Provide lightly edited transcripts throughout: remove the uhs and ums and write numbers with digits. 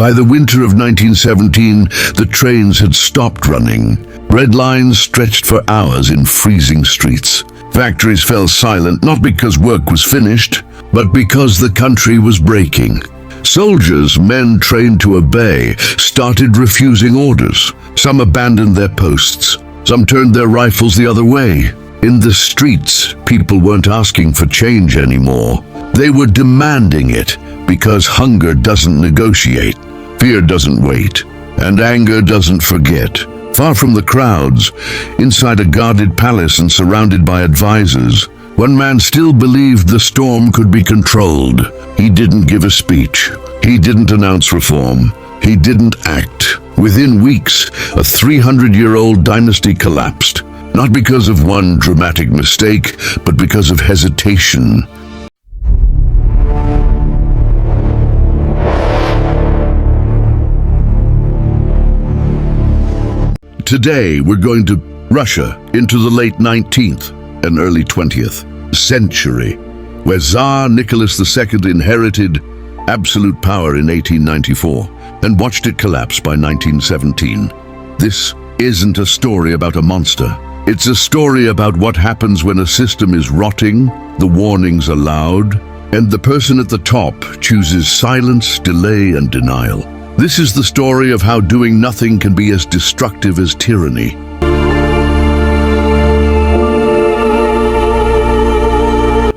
By the winter of 1917, the trains had stopped running. Red lines stretched for hours in freezing streets. Factories fell silent, not because work was finished, but because the country was breaking. Soldiers, men trained to obey, started refusing orders. Some abandoned their posts. Some turned their rifles the other way. In the streets, people weren't asking for change anymore. They were demanding it, because hunger doesn't negotiate, fear doesn't wait, and anger doesn't forget. Far from the crowds, inside a guarded palace and surrounded by advisors, one man still believed the storm could be controlled. He didn't give a speech. He didn't announce reform. He didn't act. Within weeks, a 300-year-old dynasty collapsed, not because of one dramatic mistake, but because of hesitation. Today, we're going to Russia into the late 19th and early 20th century, where Tsar Nicholas II inherited absolute power in 1894 and watched it collapse by 1917. This isn't a story about a monster. It's a story about what happens when a system is rotting, the warnings are loud, and the person at the top chooses silence, delay, and denial. This is the story of how doing nothing can be as destructive as tyranny.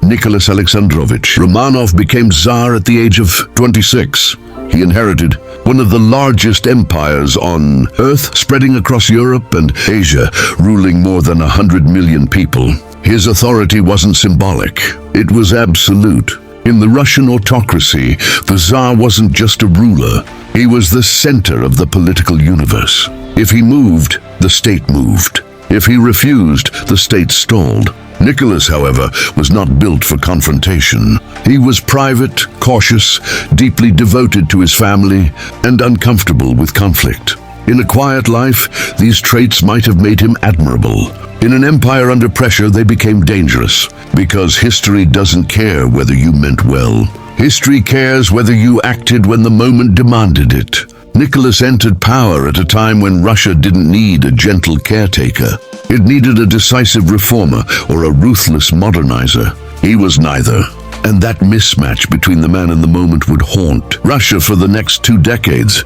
Nicholas Alexandrovich Romanov became Tsar at the age of 26. He inherited one of the largest empires on Earth, spreading across Europe and Asia, ruling more than 100 million people. His authority wasn't symbolic, it was absolute. In the Russian autocracy, the Tsar wasn't just a ruler, he was the center of the political universe. If he moved, the state moved. If he refused, the state stalled. Nicholas, however, was not built for confrontation. He was private, cautious, deeply devoted to his family, and uncomfortable with conflict. In a quiet life, these traits might have made him admirable. In an empire under pressure, they became dangerous, because history doesn't care whether you meant well. History cares whether you acted when the moment demanded it. Nicholas entered power at a time when Russia didn't need a gentle caretaker. It needed a decisive reformer or a ruthless modernizer. He was neither. And that mismatch between the man and the moment would haunt Russia for the next 2 decades.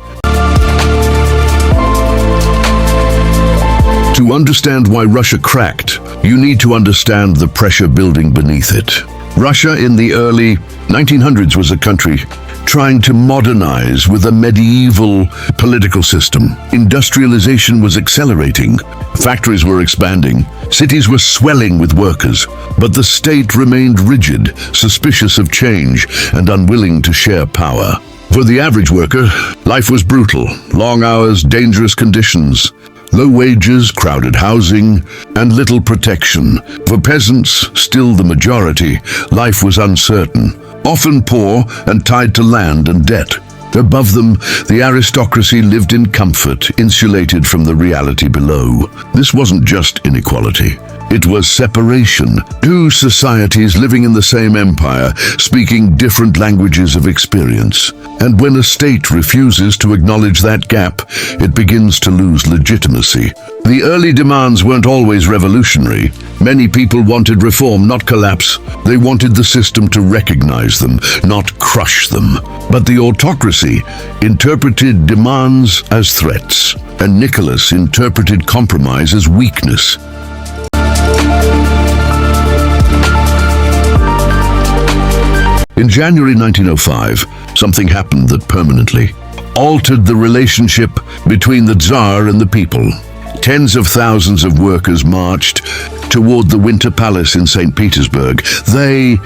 To understand why Russia cracked, you need to understand the pressure building beneath it. Russia in the early 1900s was a country trying to modernize with a medieval political system. Industrialization was accelerating. Factories were expanding. Cities were swelling with workers. But the state remained rigid, suspicious of change, and unwilling to share power. For the average worker, life was brutal. Long hours, dangerous conditions, low wages, crowded housing, and little protection. For peasants, still the majority, life was uncertain, often poor and tied to land and debt. Above them, the aristocracy lived in comfort, insulated from the reality below. This wasn't just inequality. It was separation. 2 societies living in the same empire, speaking different languages of experience. And when a state refuses to acknowledge that gap, it begins to lose legitimacy. The early demands weren't always revolutionary. Many people wanted reform, not collapse. They wanted the system to recognize them, not crush them. But the autocracy interpreted demands as threats, and Nicholas interpreted compromise as weakness. In January 1905, something happened that permanently altered the relationship between the Tsar and the people. Tens of thousands of workers marched toward the Winter Palace in St. Petersburg. They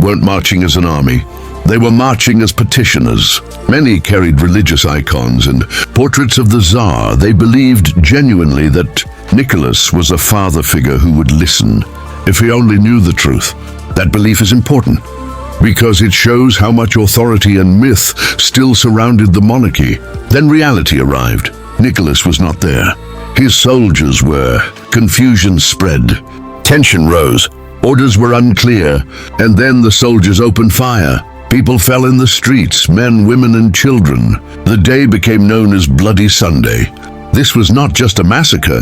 weren't marching as an army. They were marching as petitioners. Many carried religious icons and portraits of the Tsar. They believed genuinely that Nicholas was a father figure who would listen, if he only knew the truth. That belief is important, because it shows how much authority and myth still surrounded the monarchy. Then reality arrived. Nicholas was not there. His soldiers were. Confusion spread. Tension rose. Orders were unclear. And then the soldiers opened fire. People fell in the streets, men, women, and children. The day became known as Bloody Sunday. This was not just a massacre.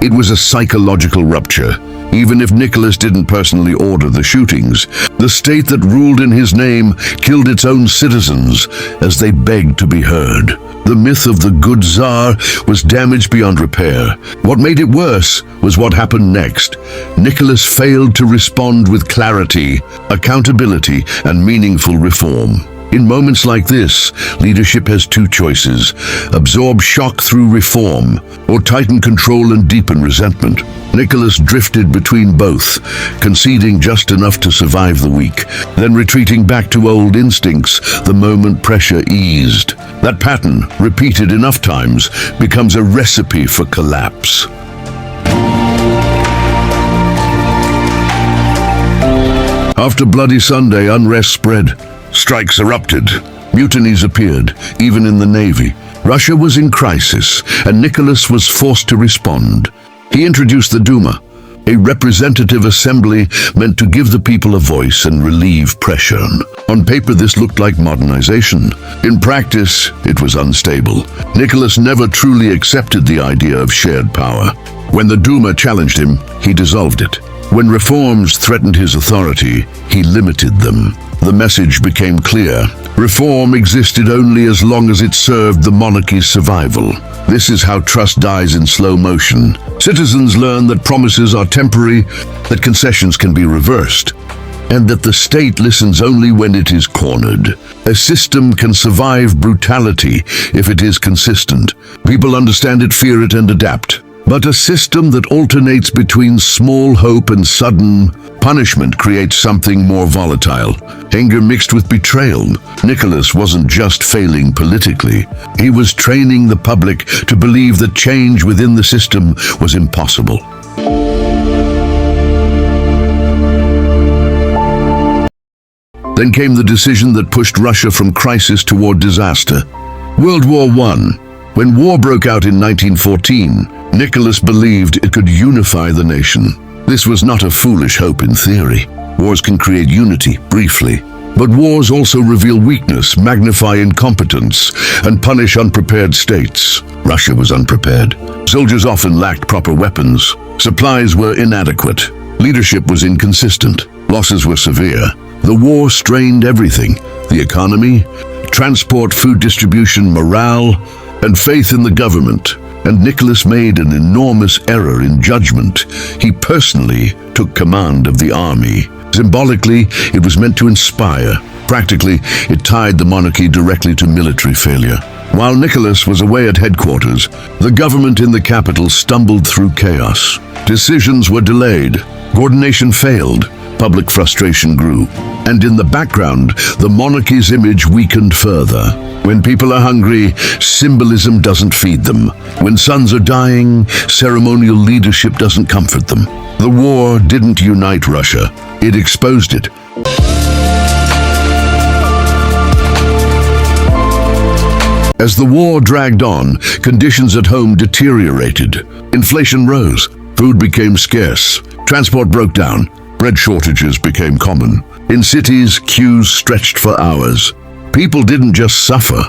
It was a psychological rupture. Even if Nicholas didn't personally order the shootings, the state that ruled in his name killed its own citizens as they begged to be heard. The myth of the good Tsar was damaged beyond repair. What made it worse was what happened next. Nicholas failed to respond with clarity, accountability, and meaningful reform. In moments like this, leadership has two choices: absorb shock through reform, or tighten control and deepen resentment. Nicholas drifted between both, conceding just enough to survive the week, then retreating back to old instincts the moment pressure eased. That pattern, repeated enough times, becomes a recipe for collapse. After Bloody Sunday, unrest spread. Strikes erupted. Mutinies appeared, even in the Navy. Russia was in crisis, and Nicholas was forced to respond. He introduced the Duma, a representative assembly meant to give the people a voice and relieve pressure. On paper, this looked like modernization. In practice, it was unstable. Nicholas never truly accepted the idea of shared power. When the Duma challenged him, he dissolved it. When reforms threatened his authority, he limited them. The message became clear. Reform existed only as long as it served the monarchy's survival. This is how trust dies in slow motion. Citizens learn that promises are temporary, that concessions can be reversed, and that the state listens only when it is cornered. A system can survive brutality if it is consistent. People understand it, fear it, and adapt. But a system that alternates between small hope and sudden punishment creates something more volatile. Anger mixed with betrayal. Nicholas wasn't just failing politically. He was training the public to believe that change within the system was impossible. Then came the decision that pushed Russia from crisis toward disaster. World War I. When war broke out in 1914, Nicholas believed it could unify the nation. This was not a foolish hope in theory. Wars can create unity, briefly. But wars also reveal weakness, magnify incompetence, and punish unprepared states. Russia was unprepared. Soldiers often lacked proper weapons. Supplies were inadequate. Leadership was inconsistent. Losses were severe. The war strained everything: the economy, transport, food distribution, morale, and faith in the government. And Nicholas made an enormous error in judgment. He personally took command of the army. Symbolically, it was meant to inspire. Practically, it tied the monarchy directly to military failure. While Nicholas was away at headquarters, the government in the capital stumbled through chaos. Decisions were delayed. Coordination failed. Public frustration grew. And in the background, the monarchy's image weakened further. When people are hungry, symbolism doesn't feed them. When sons are dying, ceremonial leadership doesn't comfort them. The war didn't unite Russia. It exposed it. As the war dragged on, conditions at home deteriorated. Inflation rose. Food became scarce. Transport broke down. Bread shortages became common. In cities, queues stretched for hours. People didn't just suffer,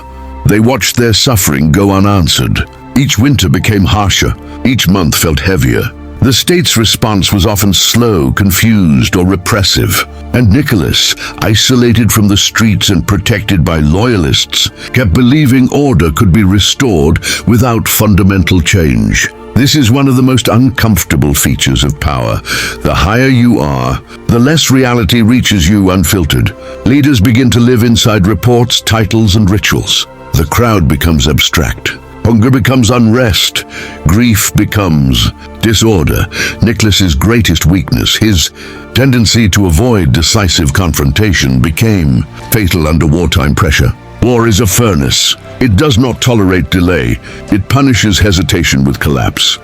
they watched their suffering go unanswered. Each winter became harsher, each month felt heavier. The state's response was often slow, confused, or repressive. And Nicholas, isolated from the streets and protected by loyalists, kept believing order could be restored without fundamental change. This is one of the most uncomfortable features of power. The higher you are, the less reality reaches you unfiltered. Leaders begin to live inside reports, titles, and rituals. The crowd becomes abstract. Hunger becomes unrest. Grief becomes disorder. Nicholas's greatest weakness, his tendency to avoid decisive confrontation, became fatal under wartime pressure. War is a furnace. It does not tolerate delay. It punishes hesitation with collapse.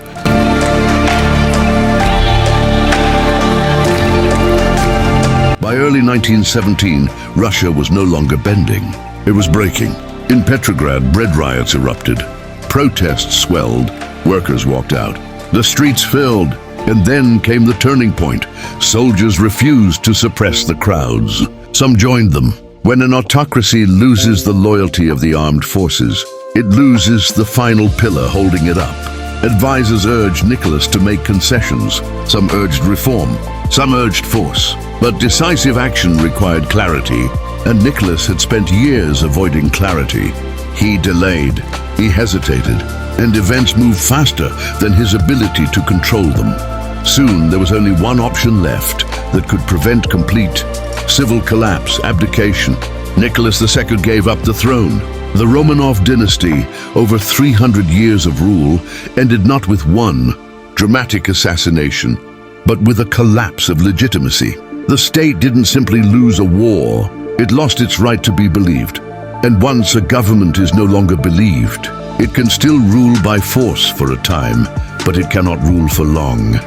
By early 1917, Russia was no longer bending. It was breaking. In Petrograd, bread riots erupted. Protests swelled. Workers walked out. The streets filled. And then came the turning point. Soldiers refused to suppress the crowds. Some joined them. When an autocracy loses the loyalty of the armed forces, it loses the final pillar holding it up. Advisors urged Nicholas to make concessions. Some urged reform, some urged force. But decisive action required clarity, and Nicholas had spent years avoiding clarity. He delayed, he hesitated, and events moved faster than his ability to control them. Soon there was only one option left that could prevent complete civil collapse, abdication. Nicholas II gave up the throne. The Romanov dynasty, over 300 years of rule, ended not with one dramatic assassination, but with a collapse of legitimacy. The state didn't simply lose a war, it lost its right to be believed. And once a government is no longer believed, it can still rule by force for a time, but it cannot rule for long.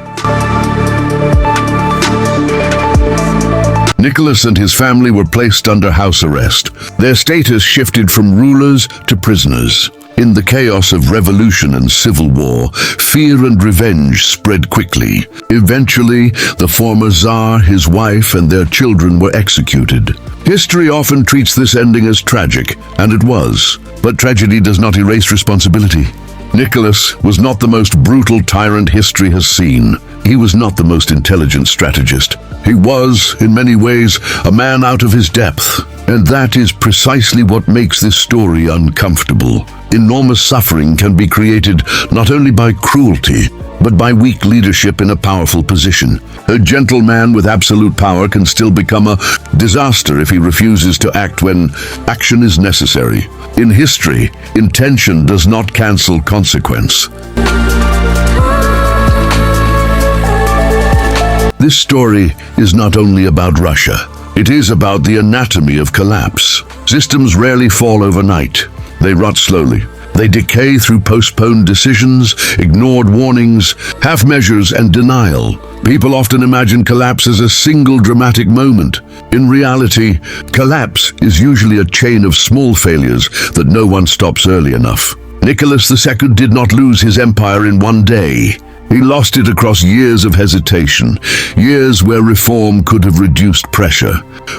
Nicholas and his family were placed under house arrest. Their status shifted from rulers to prisoners. In the chaos of revolution and civil war, fear and revenge spread quickly. Eventually, the former Tsar, his wife, and their children were executed. History often treats this ending as tragic, and it was. But tragedy does not erase responsibility. Nicholas was not the most brutal tyrant history has seen. He was not the most intelligent strategist. He was, in many ways, a man out of his depth. And that is precisely what makes this story uncomfortable. Enormous suffering can be created not only by cruelty, but by weak leadership in a powerful position. A gentle man with absolute power can still become a disaster if he refuses to act when action is necessary. In history, intention does not cancel consequence. This story is not only about Russia. It is about the anatomy of collapse. Systems rarely fall overnight. They rot slowly. They decay through postponed decisions, ignored warnings, half measures, and denial. People often imagine collapse as a single dramatic moment. In reality, collapse is usually a chain of small failures that no one stops early enough. Nicholas II did not lose his empire in one day. He lost it across years of hesitation, years where reform could have reduced pressure,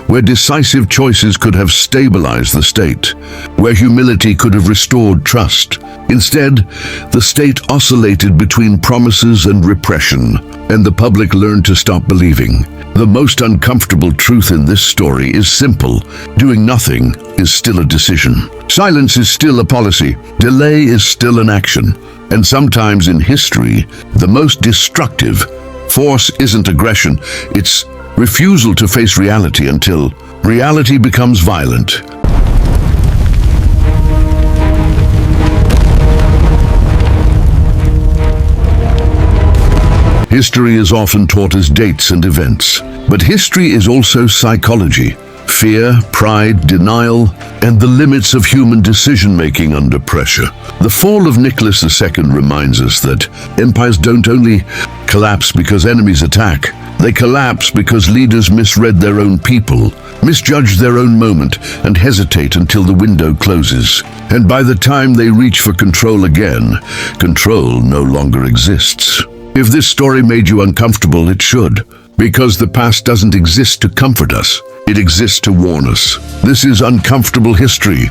where decisive choices could have stabilized the state, where humility could have restored trust. Instead, the state oscillated between promises and repression, and the public learned to stop believing. The most uncomfortable truth in this story is simple. Doing nothing is still a decision. Silence is still a policy. Delay is still an action. And sometimes in history, the most destructive force isn't aggression, it's refusal to face reality until reality becomes violent. History is often taught as dates and events, but history is also psychology. Fear, pride, denial, and the limits of human decision-making under pressure. The fall of Nicholas II reminds us that empires don't only collapse because enemies attack. They collapse because leaders misread their own people, misjudge their own moment, and hesitate until the window closes. And by the time they reach for control again, control no longer exists. If this story made you uncomfortable, it should. Because the past doesn't exist to comfort us. It exists to warn us. This is Uncomfortable History.